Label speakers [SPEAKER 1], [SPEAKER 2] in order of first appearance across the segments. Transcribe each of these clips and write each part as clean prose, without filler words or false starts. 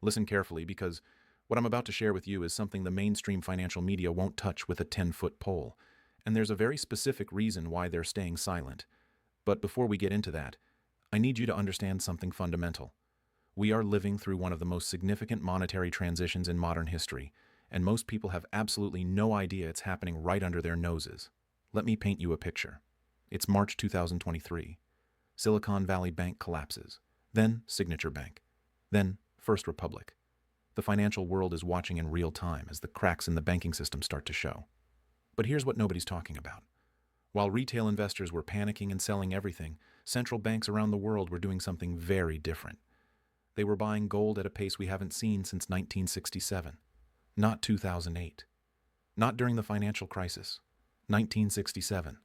[SPEAKER 1] Listen carefully because what I'm about to share with you is something the mainstream financial media won't touch with a 10-foot pole, and there's a very specific reason why they're staying silent. But before we get into that, I need you to understand something fundamental. We are living through one of the most significant monetary transitions in modern history, and most people have absolutely no idea it's happening right under their noses. Let me paint you a picture. It's March 2023. Silicon Valley Bank collapses. Then Signature Bank. Then First Republic. The financial world is watching in real time as the cracks in the banking system start to show. But here's what nobody's talking about. While retail investors were panicking and selling everything, central banks around the world were doing something very different. They were buying gold at a pace we haven't seen since 1967. Not 2008. Not during the financial crisis. 1967.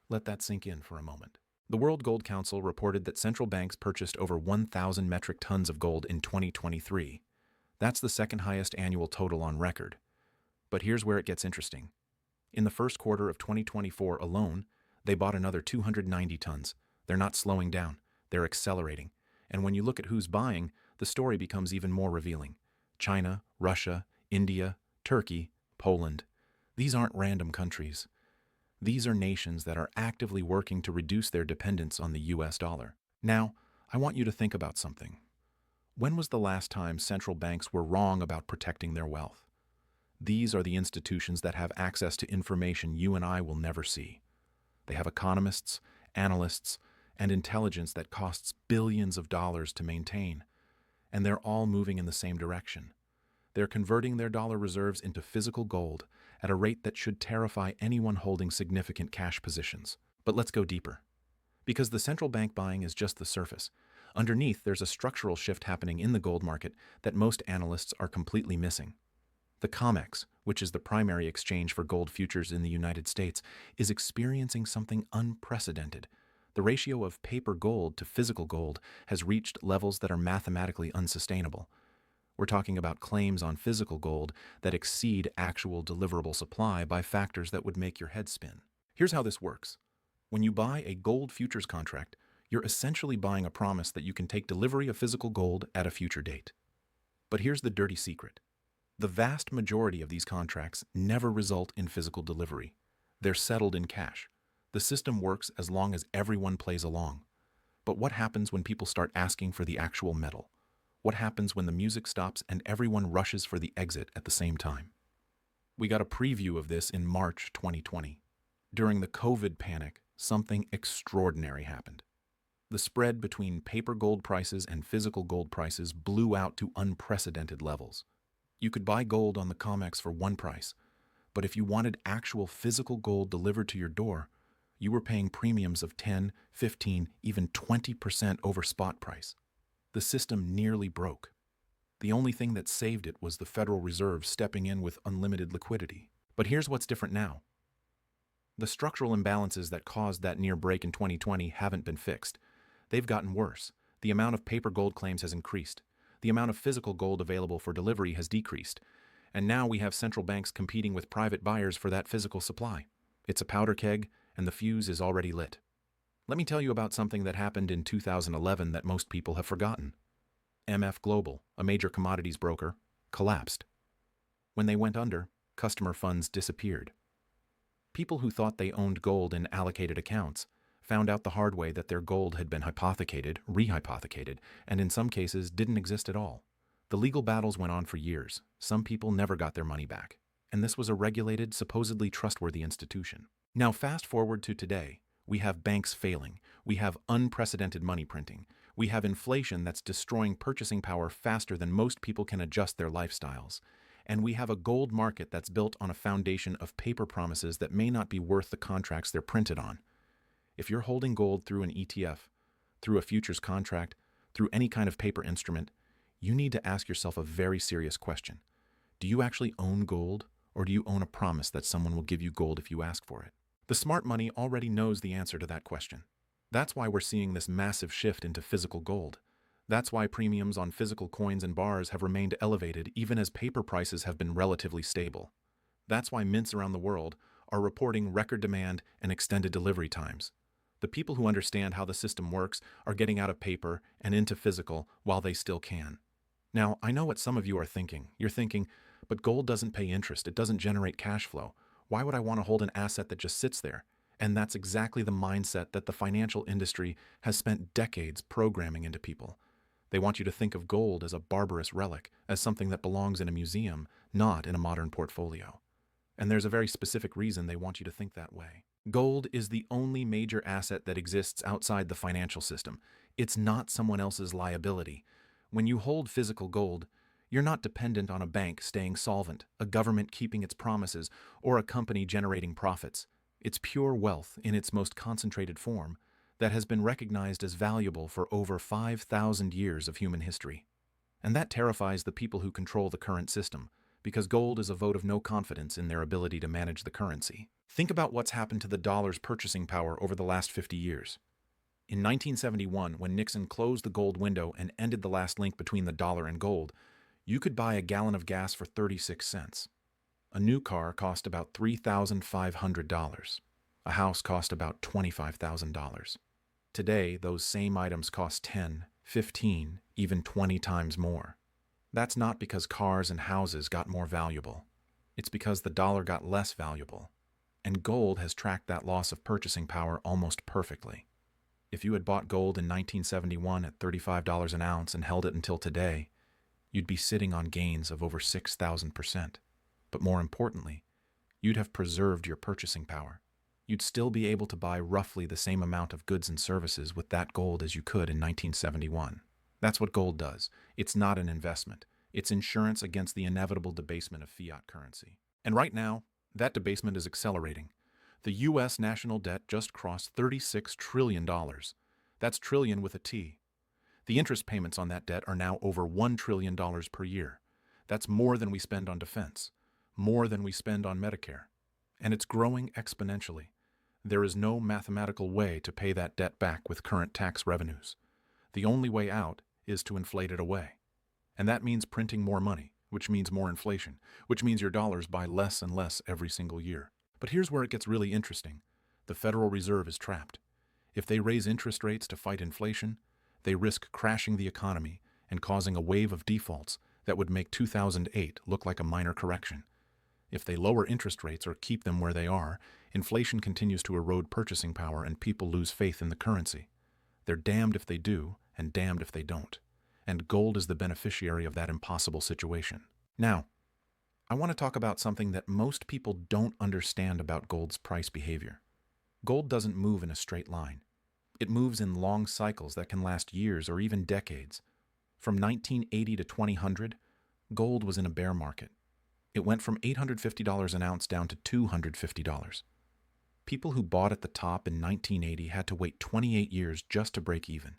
[SPEAKER 1] Let that sink in for a moment. The World Gold Council reported that central banks purchased over 1,000 metric tons of gold in 2023. That's the second highest annual total on record. But here's where it gets interesting. In the first quarter of 2024 alone, they bought another 290 tons. They're not slowing down, they're accelerating. And when you look at who's buying, the story becomes even more revealing. China, Russia, India, Turkey, Poland. These aren't random countries. These are nations that are actively working to reduce their dependence on the US dollar. Now, I want you to think about something. When was the last time central banks were wrong about protecting their wealth? These are the institutions that have access to information you and I will never see. They have economists, analysts, and intelligence that costs billions of dollars to maintain. And they're all moving in the same direction. They're converting their dollar reserves into physical gold at a rate that should terrify anyone holding significant cash positions. But let's go deeper. Because the central bank buying is just the surface. Underneath, there's a structural shift happening in the gold market that most analysts are completely missing. The COMEX, which is the primary exchange for gold futures in the United States, is experiencing something unprecedented. The ratio of paper gold to physical gold has reached levels that are mathematically unsustainable. We're talking about claims on physical gold that exceed actual deliverable supply by factors that would make your head spin. Here's how this works. When you buy a gold futures contract, you're essentially buying a promise that you can take delivery of physical gold at a future date. But here's the dirty secret. The vast majority of these contracts never result in physical delivery. They're settled in cash. The system works as long as everyone plays along. But what happens when people start asking for the actual metal? What happens when the music stops and everyone rushes for the exit at the same time? We got a preview of this in March 2020. During the COVID panic, something extraordinary happened. The spread between paper gold prices and physical gold prices blew out to unprecedented levels. You could buy gold on the COMEX for one price, but if you wanted actual physical gold delivered to your door, you were paying premiums of 10, 15, even 20% over spot price. The system nearly broke. The only thing that saved it was the Federal Reserve stepping in with unlimited liquidity. But here's what's different now. The structural imbalances that caused that near break in 2020 haven't been fixed. They've gotten worse. The amount of paper gold claims has increased. The amount of physical gold available for delivery has decreased. And now we have central banks competing with private buyers for that physical supply. It's a powder keg, and the fuse is already lit. Let me tell you about something that happened in 2011 that most people have forgotten. MF Global, a major commodities broker, collapsed. When they went under, customer funds disappeared. People who thought they owned gold in allocated accounts found out the hard way that their gold had been hypothecated, rehypothecated, and in some cases didn't exist at all. The legal battles went on for years. Some people never got their money back. And this was a regulated, supposedly trustworthy institution. Now fast forward to today. We have banks failing. We have unprecedented money printing. We have inflation that's destroying purchasing power faster than most people can adjust their lifestyles. And we have a gold market that's built on a foundation of paper promises that may not be worth the contracts they're printed on. If you're holding gold through an ETF, through a futures contract, through any kind of paper instrument, you need to ask yourself a very serious question. Do you actually own gold, or do you own a promise that someone will give you gold if you ask for it? The smart money already knows the answer to that question. That's why we're seeing this massive shift into physical gold. That's why premiums on physical coins and bars have remained elevated even as paper prices have been relatively stable. That's why mints around the world are reporting record demand and extended delivery times. The people who understand how the system works are getting out of paper and into physical while they still can. Now, I know what some of you are thinking. You're thinking, but gold doesn't pay interest, it doesn't generate cash flow. Why would I want to hold an asset that just sits there? And that's exactly the mindset that the financial industry has spent decades programming into people. They want you to think of gold as a barbarous relic, as something that belongs in a museum, not in a modern portfolio. And there's a very specific reason they want you to think that way. Gold is the only major asset that exists outside the financial system. It's not someone else's liability. When you hold physical gold, you're not dependent on a bank staying solvent, a government keeping its promises, or a company generating profits. It's pure wealth in its most concentrated form that has been recognized as valuable for over 5,000 years of human history. And that terrifies the people who control the current system, because gold is a vote of no confidence in their ability to manage the currency. Think about what's happened to the dollar's purchasing power over the last 50 years. In 1971, when Nixon closed the gold window and ended the last link between the dollar and gold, you could buy a gallon of gas for 36 cents. A new car cost about $3,500. A house cost about $25,000. Today, those same items cost 10, 15, even 20 times more. That's not because cars and houses got more valuable. It's because the dollar got less valuable. And gold has tracked that loss of purchasing power almost perfectly. If you had bought gold in 1971 at $35 an ounce and held it until today, you'd be sitting on gains of over 6,000%. But more importantly, you'd have preserved your purchasing power. You'd still be able to buy roughly the same amount of goods and services with that gold as you could in 1971. That's what gold does. It's not an investment. It's insurance against the inevitable debasement of fiat currency. And right now, that debasement is accelerating. The U.S. national debt just crossed $36 trillion. That's trillion with a T. The interest payments on that debt are now over $1 trillion per year. That's more than we spend on defense, more than we spend on Medicare. And it's growing exponentially. There is no mathematical way to pay that debt back with current tax revenues. The only way out is to inflate it away. And that means printing more money, which means more inflation, which means your dollars buy less and less every single year. But here's where it gets really interesting. The Federal Reserve is trapped. If they raise interest rates to fight inflation, they risk crashing the economy and causing a wave of defaults that would make 2008 look like a minor correction. If they lower interest rates or keep them where they are, inflation continues to erode purchasing power and people lose faith in the currency. They're damned if they do and damned if they don't. And gold is the beneficiary of that impossible situation. Now, I want to talk about something that most people don't understand about gold's price behavior. Gold doesn't move in a straight line. It moves in long cycles that can last years or even decades. From 1980 to 2000, gold was in a bear market. It went from $850 an ounce down to $250. People who bought at the top in 1980 had to wait 28 years just to break even.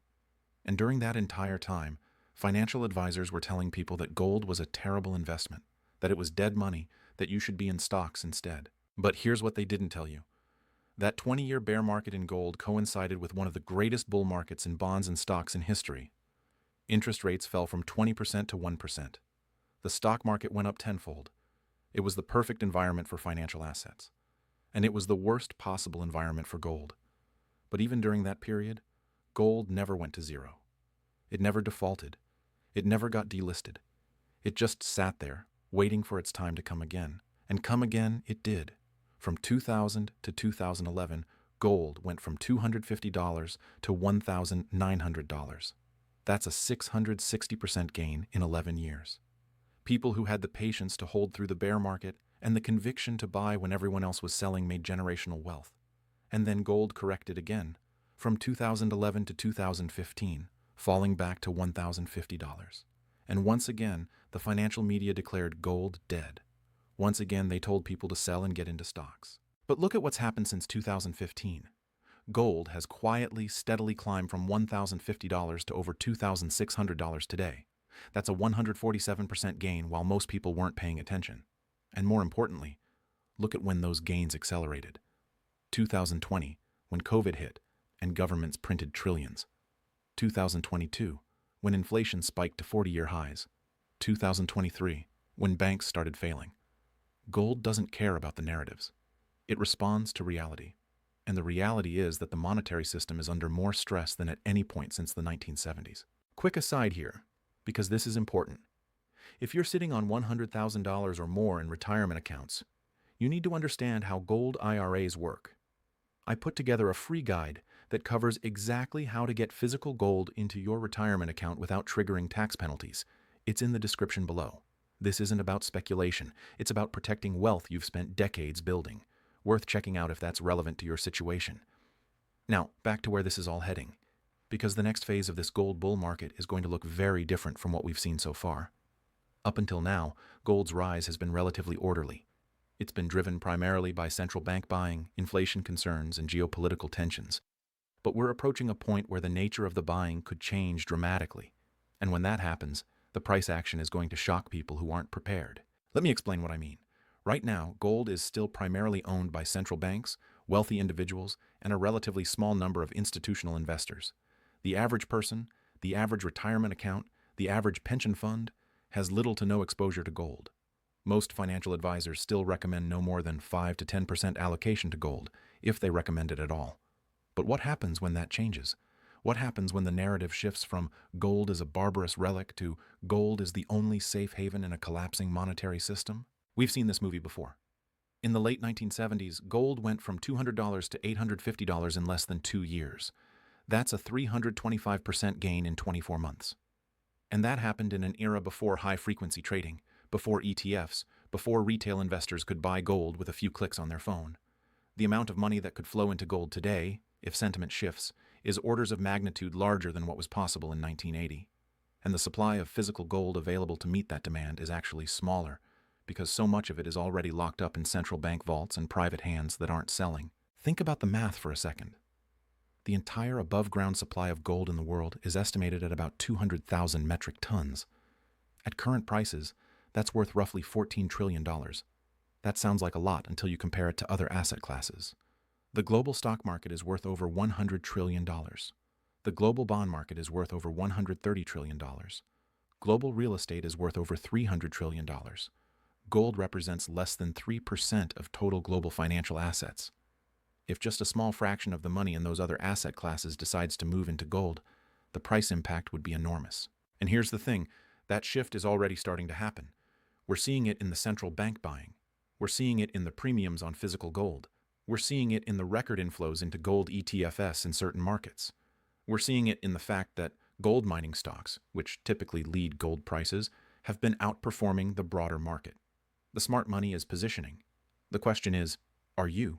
[SPEAKER 1] And during that entire time, financial advisors were telling people that gold was a terrible investment, that it was dead money, that you should be in stocks instead. But here's what they didn't tell you. That 20-year bear market in gold coincided with one of the greatest bull markets in bonds and stocks in history. Interest rates fell from 20% to 1%. The stock market went up tenfold. It was the perfect environment for financial assets. And it was the worst possible environment for gold. But even during that period, gold never went to zero. It never defaulted. It never got delisted. It just sat there, waiting for its time to come again. And come again it did. From 2000 to 2011, gold went from $250 to $1,900. That's a 660% gain in 11 years. People who had the patience to hold through the bear market and the conviction to buy when everyone else was selling made generational wealth. And then gold corrected again, from 2011 to 2015, falling back to $1,050. And once again, the financial media declared gold dead. Once again, they told people to sell and get into stocks. But look at what's happened since 2015. Gold has quietly, steadily climbed from $1,050 to over $2,600 today. That's a 147% gain while most people weren't paying attention. And more importantly, look at when those gains accelerated. 2020, when COVID hit and governments printed trillions. 2022, when inflation spiked to 40-year highs. 2023, when banks started failing. Gold doesn't care about the narratives. It responds to reality. And the reality is that the monetary system is under more stress than at any point since the 1970s. Quick aside here. because this is important. If you're sitting on $100,000 or more in retirement accounts, you need to understand how gold IRAs work. I put together a free guide that covers exactly how to get physical gold into your retirement account without triggering tax penalties. It's in the description below. This isn't about speculation. It's about protecting wealth you've spent decades building. Worth checking out if that's relevant to your situation. Now, back to where this is all heading, because the next phase of this gold bull market is going to look very different from what we've seen so far. Up until now, gold's rise has been relatively orderly. It's been driven primarily by central bank buying, inflation concerns, and geopolitical tensions. But we're approaching a point where the nature of the buying could change dramatically. And when that happens, the price action is going to shock people who aren't prepared. Let me explain what I mean. Right now, gold is still primarily owned by central banks, wealthy individuals, and a relatively small number of institutional investors. The average person, the average retirement account, the average pension fund has little to no exposure to gold. Most financial advisors still recommend no more than 5 to 10% allocation to gold, if they recommend it at all. But what happens when that changes? What happens when the narrative shifts from gold is a barbarous relic to gold is the only safe haven in a collapsing monetary system? We've seen this movie before. In the late 1970s, gold went from $200 to $850 in less than 2 years. That's a 325% gain in 24 months. And that happened in an era before high-frequency trading, before ETFs, before retail investors could buy gold with a few clicks on their phone. The amount of money that could flow into gold today, if sentiment shifts, is orders of magnitude larger than what was possible in 1980. And the supply of physical gold available to meet that demand is actually smaller, because so much of it is already locked up in central bank vaults and private hands that aren't selling. Think about the math for a second. The entire above-ground supply of gold in the world is estimated at about 200,000 metric tons. At current prices, that's worth roughly $14 trillion. That sounds like a lot until you compare it to other asset classes. The global stock market is worth over $100 trillion. The global bond market is worth over $130 trillion. Global real estate is worth over $300 trillion. Gold represents less than 3% of total global financial assets. If just a small fraction of the money in those other asset classes decides to move into gold, the price impact would be enormous. And here's the thing, that shift is already starting to happen. We're seeing it in the central bank buying. We're seeing it in the premiums on physical gold. We're seeing it in the record inflows into gold ETFs in certain markets. We're seeing it in the fact that gold mining stocks, which typically lead gold prices, have been outperforming the broader market. The smart money is positioning. The question is, are you?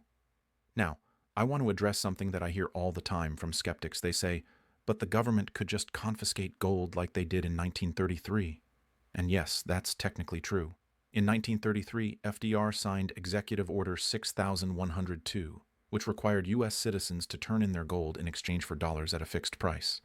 [SPEAKER 1] Now, I want to address something that I hear all the time from skeptics. They say, but the government could just confiscate gold like they did in 1933. And yes, that's technically true. In 1933, FDR signed Executive Order 6102, which required U.S. citizens to turn in their gold in exchange for dollars at a fixed price.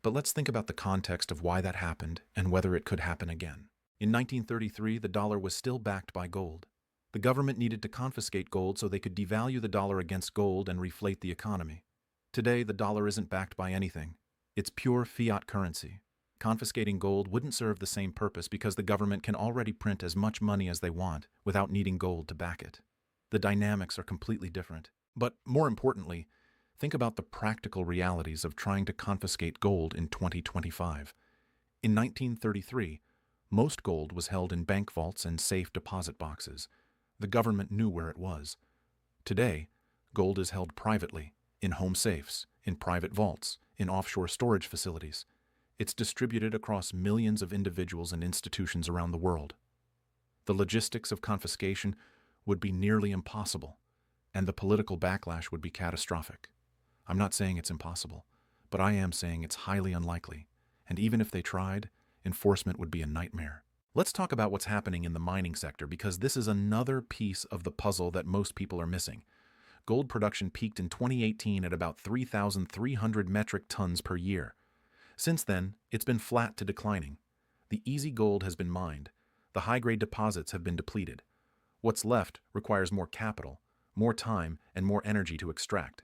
[SPEAKER 1] But let's think about the context of why that happened and whether it could happen again. In 1933, the dollar was still backed by gold. The government needed to confiscate gold so they could devalue the dollar against gold and reflate the economy. Today, the dollar isn't backed by anything. It's pure fiat currency. Confiscating gold wouldn't serve the same purpose because the government can already print as much money as they want without needing gold to back it. The dynamics are completely different. But more importantly, think about the practical realities of trying to confiscate gold in 2025. In 1933, most gold was held in bank vaults and safe deposit boxes. The government knew where it was. Today, gold is held privately, in home safes, in private vaults, in offshore storage facilities. It's distributed across millions of individuals and institutions around the world. The logistics of confiscation would be nearly impossible, and the political backlash would be catastrophic. I'm not saying it's impossible, but I am saying it's highly unlikely, and even if they tried, enforcement would be a nightmare. Let's talk about what's happening in the mining sector because this is another piece of the puzzle that most people are missing. Gold production peaked in 2018 at about 3,300 metric tons per year. Since then, it's been flat to declining. The easy gold has been mined. The high-grade deposits have been depleted. What's left requires more capital, more time, and more energy to extract.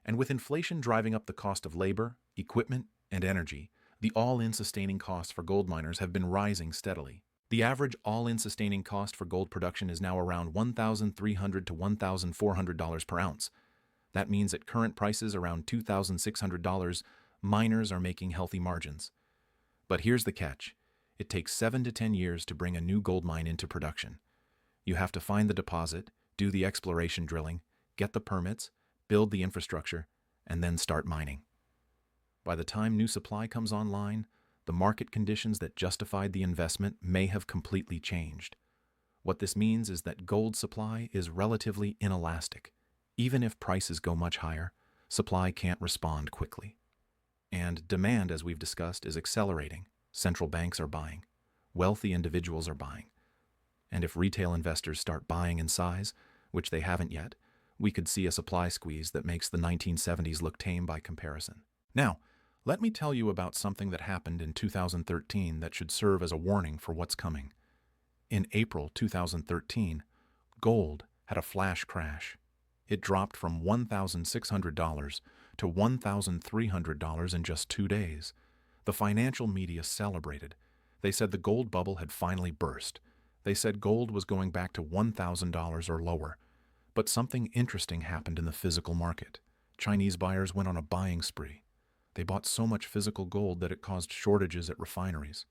[SPEAKER 1] And with inflation driving up the cost of labor, equipment, and energy, the all-in sustaining costs for gold miners have been rising steadily. The average all-in sustaining cost for gold production is now around $1,300 to $1,400 per ounce. That means at current prices around $2,600, miners are making healthy margins. But here's the catch. It takes 7 to 10 years to bring a new gold mine into production. You have to find the deposit, do the exploration drilling, get the permits, build the infrastructure, and then start mining. By the time new supply comes online, the market conditions that justified the investment may have completely changed. What this means is that gold supply is relatively inelastic. Even if prices go much higher, supply can't respond quickly. And demand, as we've discussed, is accelerating. Central banks are buying. Wealthy individuals are buying. And if retail investors start buying in size, which they haven't yet, we could see a supply squeeze that makes the 1970s look tame by comparison. Now, let me tell you about something that happened in 2013 that should serve as a warning for what's coming. In April 2013, gold had a flash crash. It dropped from $1,600 to $1,300 in just 2 days. The financial media celebrated. They said the gold bubble had finally burst. They said gold was going back to $1,000 or lower. But something interesting happened in the physical market. Chinese buyers went on a buying spree. They bought so much physical gold that it caused shortages at refineries.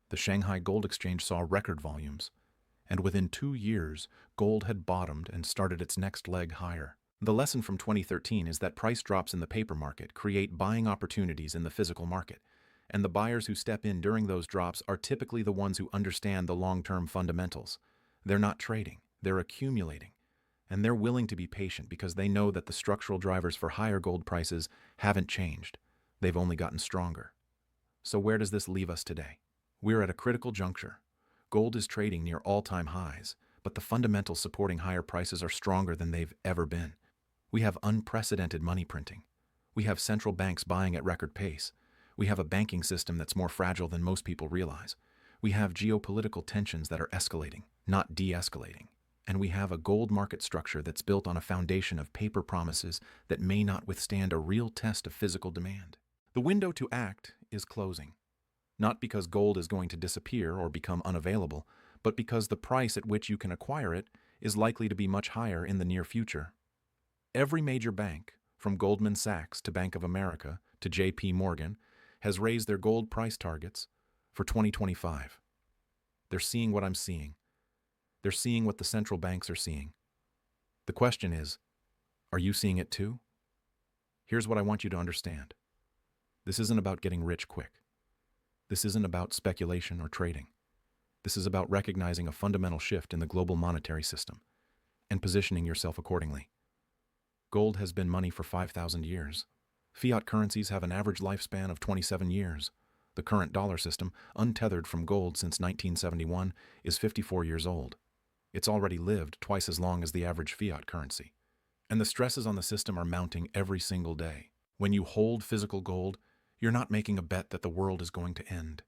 [SPEAKER 1] The Shanghai Gold Exchange saw record volumes, and within 2 years, gold had bottomed and started its next leg higher. The lesson from 2013 is that price drops in the paper market create buying opportunities in the physical market, and the buyers who step in during those drops are typically the ones who understand the long-term fundamentals. They're not trading, they're accumulating, and they're willing to be patient because they know that the structural drivers for higher gold prices haven't changed. They've only gotten stronger. So where does this leave us today? We're at a critical juncture. Gold is trading near all-time highs, but the fundamentals supporting higher prices are stronger than they've ever been. We have unprecedented money printing. We have central banks buying at record pace. We have a banking system that's more fragile than most people realize. We have geopolitical tensions that are escalating, not de-escalating. And we have a gold market structure that's built on a foundation of paper promises that may not withstand a real test of physical demand. The window to act is closing. Not because gold is going to disappear or become unavailable, but because the price at which you can acquire it is likely to be much higher in the near future. Every major bank, from Goldman Sachs to Bank of America to J.P. Morgan, has raised their gold price targets for 2025. They're seeing what I'm seeing. They're seeing what the central banks are seeing. The question is, are you seeing it too? Here's what I want you to understand. This isn't about getting rich quick. This isn't about speculation or trading. This is about recognizing a fundamental shift in the global monetary system and positioning yourself accordingly. Gold has been money for 5,000 years. Fiat currencies have an average lifespan of 27 years. The current dollar system, untethered from gold since 1971, is 54 years old. It's already lived twice as long as the average fiat currency. And the stresses on the system are mounting every single day. When you hold physical gold, you're not making a bet that the world is going to end.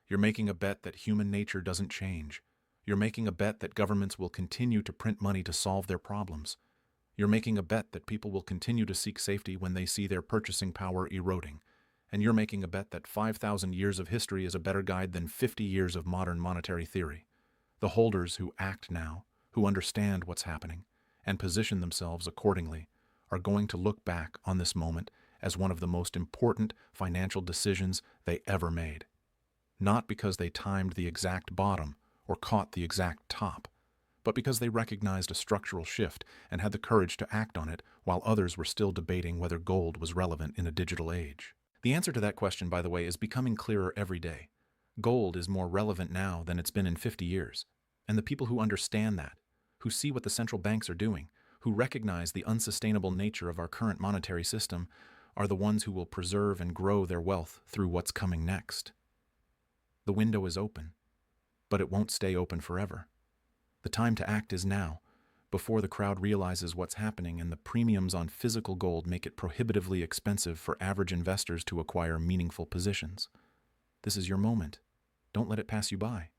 [SPEAKER 1] You're making a bet that human nature doesn't change. You're making a bet that governments will continue to print money to solve their problems. You're making a bet that people will continue to seek safety when they see their purchasing power eroding. And you're making a bet that 5,000 years of history is a better guide than 50 years of modern monetary theory. The holders who act now, who understand what's happening, and position themselves accordingly, are going to look back on this moment as one of the most important financial decisions they ever made. Not because they timed the exact bottom or caught the exact top, but because they recognized a structural shift and had the courage to act on it while others were still debating whether gold was relevant in a digital age. The answer to that question, by the way, is becoming clearer every day. Gold is more relevant now than it's been in 50 years. And the people who understand that, who see what the central banks are doing, who recognize the unsustainable nature of our current monetary system, are the ones who will preserve and grow their wealth through what's coming next. The window is open, but it won't stay open forever. The time to act is now, before the crowd realizes what's happening and the premiums on physical gold make it prohibitively expensive for average investors to acquire meaningful positions. This is your moment. Don't let it pass you by.